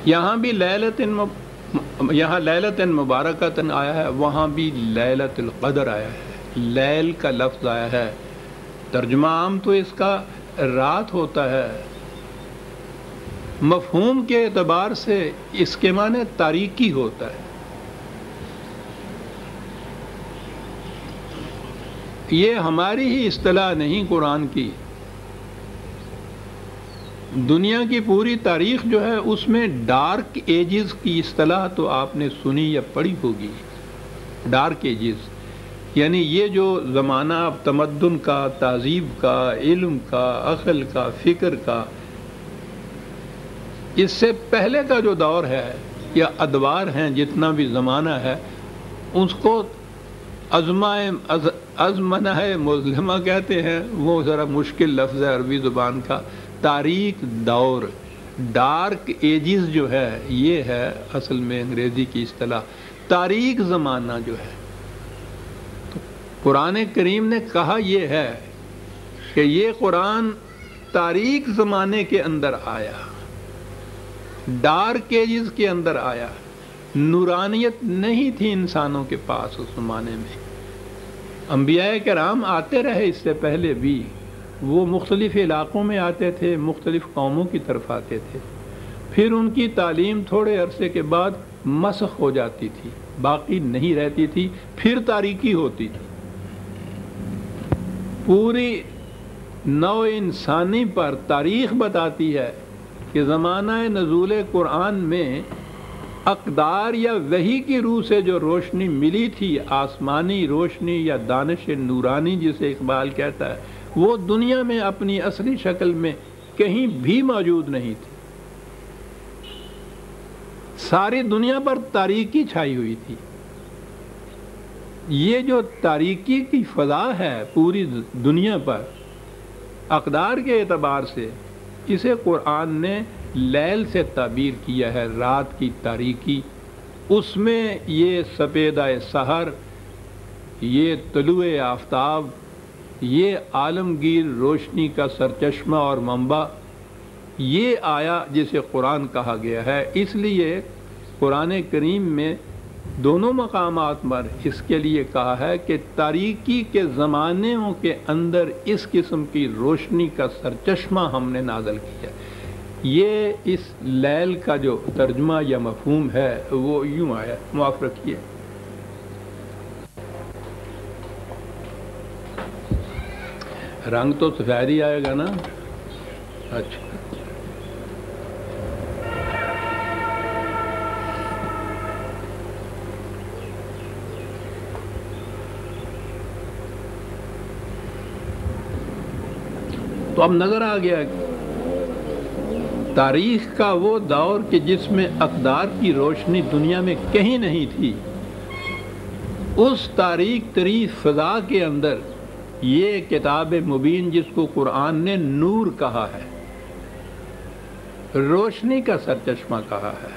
یہاں بھی یہاں لیلۃ مبارکۃ آیا ہے، وہاں بھی لیلۃ القدر آیا ہے، لیل کا لفظ آیا ہے۔ ترجمہ عام تو اس کا رات ہوتا ہے، مفہوم کے اعتبار سے اس کے معنی تاریکی ہوتا ہے۔ یہ ہماری ہی اصطلاح نہیں قرآن کی، دنیا کی پوری تاریخ جو ہے اس میں ڈارک ایجز کی اصطلاح تو آپ نے سنی یا پڑھی ہوگی۔ ڈارک ایجز یعنی یہ جو زمانہ تمدن کا، تہذیب کا، علم کا، عقل کا، فکر کا، اس سے پہلے کا جو دور ہے یا ادوار ہیں، جتنا بھی زمانہ ہے، اس کو ازمنہ مظلمہ کہتے ہیں۔ وہ ذرا مشکل لفظ ہے عربی زبان کا۔ تاریک دور، ڈارک ایجز جو ہے، یہ ہے اصل میں انگریزی کی اصطلاح، تاریک زمانہ جو ہے۔ تو قرآن کریم نے کہا یہ ہے کہ یہ قرآن تاریک زمانے کے اندر آیا، ڈارک ایجز کے اندر آیا۔ نورانیت نہیں تھی انسانوں کے پاس اس زمانے میں۔ انبیاء کرام آتے رہے اس سے پہلے بھی، وہ مختلف علاقوں میں آتے تھے، مختلف قوموں کی طرف آتے تھے، پھر ان کی تعلیم تھوڑے عرصے کے بعد مسخ ہو جاتی تھی، باقی نہیں رہتی تھی، پھر تاریکی ہوتی تھی۔ پوری نوع انسانی پر تاریخ بتاتی ہے کہ زمانہ نزول قرآن میں اقدار یا وحی کی روح سے جو روشنی ملی تھی، آسمانی روشنی یا دانش نورانی جسے اقبال کہتا ہے، وہ دنیا میں اپنی اصلی شکل میں کہیں بھی موجود نہیں تھی۔ ساری دنیا پر تاریکی چھائی ہوئی تھی۔ یہ جو تاریکی کی فضا ہے پوری دنیا پر اقدار کے اعتبار سے، اسے قرآن نے لیل سے تعبیر کیا ہے، رات کی تاریکی۔ اس میں یہ سپیدہ سحر، یہ طلوع آفتاب، یہ عالمگیر روشنی کا سرچشمہ اور منبع، یہ آیا جسے قرآن کہا گیا ہے۔ اس لیے قرآن کریم میں دونوں مقامات پر اس کے لیے کہا ہے کہ تاریکی کے زمانوں کے اندر اس قسم کی روشنی کا سرچشمہ ہم نے نازل کیا۔ یہ اس لیل کا جو ترجمہ یا مفہوم ہے وہ یوں آیا، معاف رکھیے۔ رنگ تو سفید ہی آئے گا نا؟ اچھا، تو اب نظر آ گیا تاریخ کا وہ دور کہ جس میں اقدار کی روشنی دنیا میں کہیں نہیں تھی، اس تاریک تری فضا کے اندر یہ کتاب مبین جس کو قرآن نے نور کہا ہے، روشنی کا سرچشمہ کہا ہے،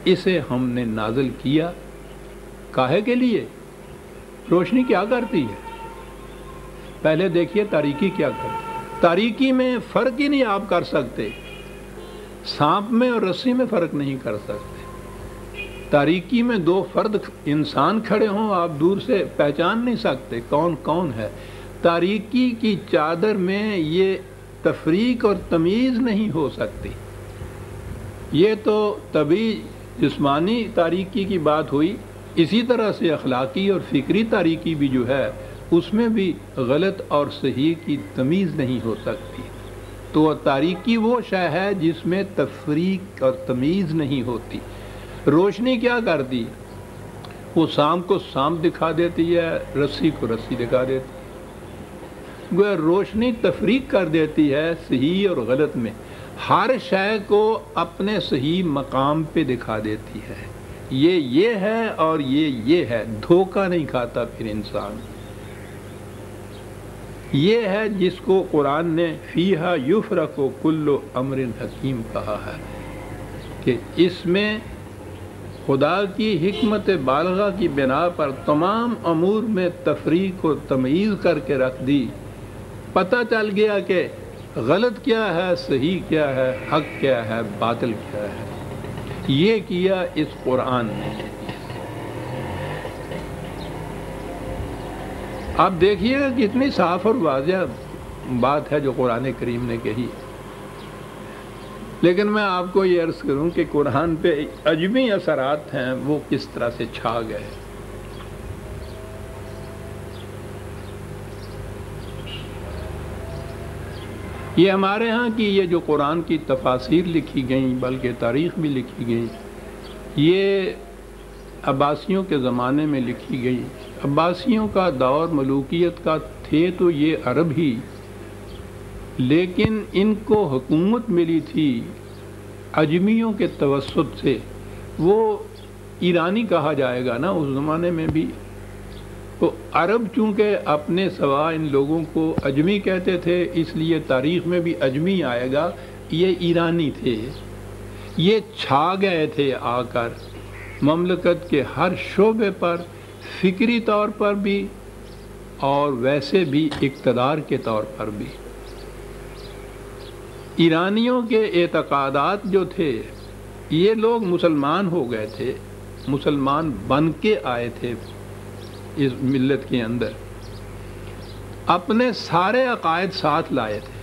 اسے ہم نے نازل کیا۔ کاہے کے لیے؟ روشنی کیا کرتی ہے؟ پہلے دیکھیے تاریکی کیا کرتی ہے۔ تاریکی میں فرق ہی نہیں آپ کر سکتے، سانپ میں اور رسی میں فرق نہیں کر سکتے۔ تاریکی میں دو فرد انسان کھڑے ہوں، آپ دور سے پہچان نہیں سکتے کون کون ہے۔ تاریکی کی چادر میں یہ تفریق اور تمیز نہیں ہو سکتی۔ یہ تو طبعی جسمانی تاریکی کی بات ہوئی، اسی طرح سے اخلاقی اور فکری تاریکی بھی جو ہے اس میں بھی غلط اور صحیح کی تمیز نہیں ہو سکتی۔ تو تاریکی وہ شے ہے جس میں تفریق اور تمیز نہیں ہوتی۔ روشنی کیا کرتی؟ وہ سانپ کو سانپ دکھا دیتی ہے، رسی کو رسی دکھا دیتی ہے۔ گویا روشنی تفریق کر دیتی ہے صحیح اور غلط میں، ہر شے کو اپنے صحیح مقام پہ دکھا دیتی ہے۔ یہ ہے اور یہ ہے، دھوکہ نہیں کھاتا پھر انسان۔ یہ ہے جس کو قرآن نے فیہا یفرق کل امر حکیم کہا ہے کہ اس میں خدا کی حکمت بالغہ کی بنا پر تمام امور میں تفریق و تمیز کر کے رکھ دی۔ پتہ چل گیا کہ غلط کیا ہے، صحیح کیا ہے، حق کیا ہے، باطل کیا ہے۔ یہ کیا اس قرآن نے۔ آپ دیکھیے کتنی صاف اور واضح بات ہے جو قرآن کریم نے کہی، لیکن میں آپ کو یہ عرض کروں کہ قرآن پہ عجمی اثرات ہیں وہ کس طرح سے چھا گئے۔ یہ ہمارے ہاں کی یہ جو قرآن کی تفاسیر لکھی گئیں، بلکہ تاریخ بھی لکھی گئیں، یہ عباسیوں کے زمانے میں لکھی گئی۔ عباسیوں کا دور ملوکیت کا تھے تو یہ عرب ہی، لیکن ان کو حکومت ملی تھی عجمیوں کے توسط سے۔ وہ ایرانی کہا جائے گا نا اس زمانے میں بھی، تو عرب چونکہ اپنے سوا ان لوگوں کو عجمی کہتے تھے، اس لیے تاریخ میں بھی عجمی آئے گا۔ یہ ایرانی تھے، یہ چھا گئے تھے آ کر مملکت کے ہر شعبے پر، فکری طور پر بھی اور ویسے بھی اقتدار کے طور پر بھی۔ ایرانیوں کے اعتقادات جو تھے، یہ لوگ مسلمان ہو گئے تھے، مسلمان بن کے آئے تھے اس ملت کے اندر، اپنے سارے عقائد ساتھ لائے تھے۔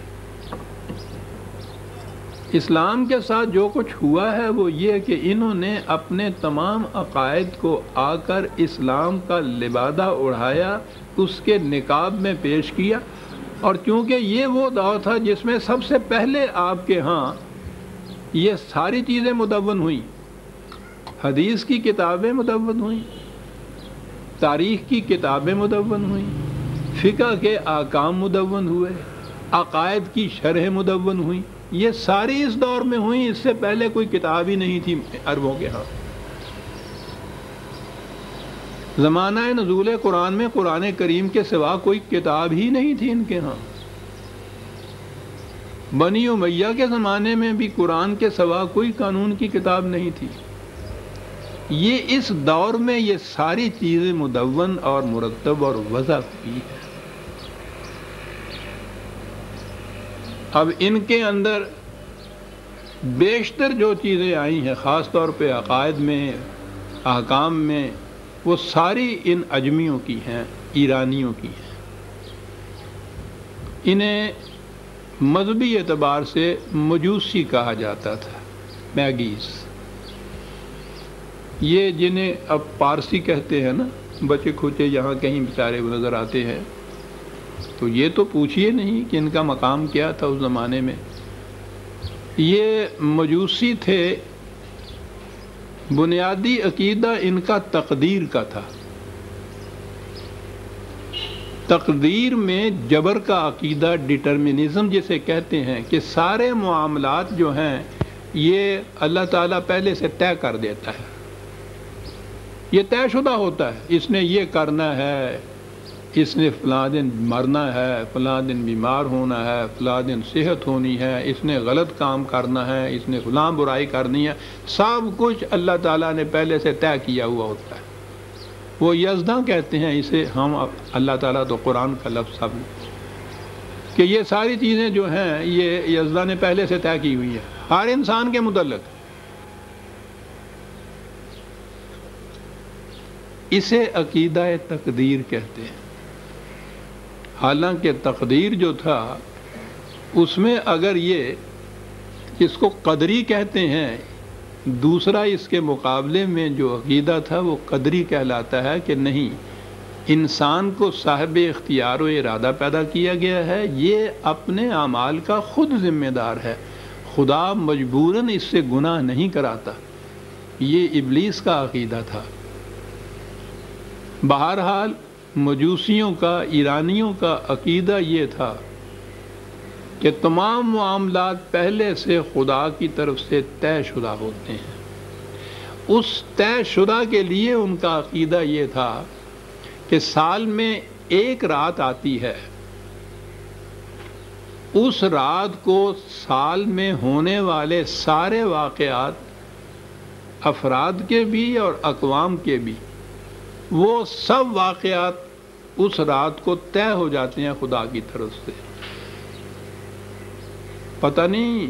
اسلام کے ساتھ جو کچھ ہوا ہے وہ یہ کہ انہوں نے اپنے تمام عقائد کو آ کر اسلام کا لبادہ اڑھایا، اس کے نقاب میں پیش کیا۔ اور چونکہ یہ وہ دور تھا جس میں سب سے پہلے آپ کے ہاں یہ ساری چیزیں مدون ہوئیں، حدیث کی کتابیں مدون ہوئیں، تاریخ کی کتابیں مدون ہوئیں، فقہ کے احکام مدون ہوئے، عقائد کی شرح مدون ہوئیں۔ یہ ساری اس دور میں ہوئیں، اس سے پہلے کوئی کتاب ہی نہیں تھی عربوں کے ہاں۔ زمانہ نزول قرآن میں قرآن کریم کے سوا کوئی کتاب ہی نہیں تھی ان کے ہاں۔ بنی امیہ کے زمانے میں بھی قرآن کے سوا کوئی قانون کی کتاب نہیں تھی۔ یہ اس دور میں یہ ساری چیزیں مدون اور مرتب اور وضع ہوئی ہے۔ اب ان کے اندر بیشتر جو چیزیں آئی ہیں، خاص طور پہ عقائد میں، احکام میں، وہ ساری ان عجمیوں کی ہیں، ایرانیوں کی ہیں۔ انہیں مذہبی اعتبار سے مجوسی کہا جاتا تھا، میگیز۔ یہ جنہیں اب پارسی کہتے ہیں نا، بچے کھوچے یہاں کہیں بیچارے نظر آتے ہیں، تو یہ تو پوچھئے نہیں کہ ان کا مقام کیا تھا اس زمانے میں۔ یہ مجوسی تھے، بنیادی عقیدہ ان کا تقدیر کا تھا۔ تقدیر میں جبر کا عقیدہ، ڈٹرمنزم جسے کہتے ہیں، کہ سارے معاملات جو ہیں یہ اللہ تعالیٰ پہلے سے طے کر دیتا ہے، یہ طے شدہ ہوتا ہے۔ اس نے یہ کرنا ہے، اس نے فلاں دن مرنا ہے، فلاں دن بیمار ہونا ہے، فلاں دن صحت ہونی ہے، اس نے غلط کام کرنا ہے، اس نے فلاں برائی کرنی ہے، سب کچھ اللہ تعالیٰ نے پہلے سے طے کیا ہوا ہوتا ہے۔ وہ یزداں کہتے ہیں اسے ہم، اللہ تعالیٰ تو قرآن کا لفظ سب کہ یہ ساری چیزیں جو ہیں یہ یزداں نے پہلے سے طے کی ہوئی ہے ہر انسان کے متعلق۔ اسے عقیدہ تقدیر کہتے ہیں۔ حالانکہ تقدیر جو تھا اس میں اگر یہ، اس کو قدری کہتے ہیں، دوسرا اس کے مقابلے میں جو عقیدہ تھا وہ قدری کہلاتا ہے کہ نہیں، انسان کو صاحب اختیار و ارادہ پیدا کیا گیا ہے، یہ اپنے اعمال کا خود ذمہ دار ہے، خدا مجبوراً اس سے گناہ نہیں کراتا۔ یہ ابلیس کا عقیدہ تھا۔ بہرحال مجوسیوں کا، ایرانیوں کا عقیدہ یہ تھا کہ تمام معاملات پہلے سے خدا کی طرف سے طے شدہ ہوتے ہیں۔ اس طے شدہ کے لیے ان کا عقیدہ یہ تھا کہ سال میں ایک رات آتی ہے، اس رات کو سال میں ہونے والے سارے واقعات، افراد کے بھی اور اقوام کے بھی، وہ سب واقعات اس رات کو طے ہو جاتے ہیں خدا کی طرف سے۔ پتہ نہیں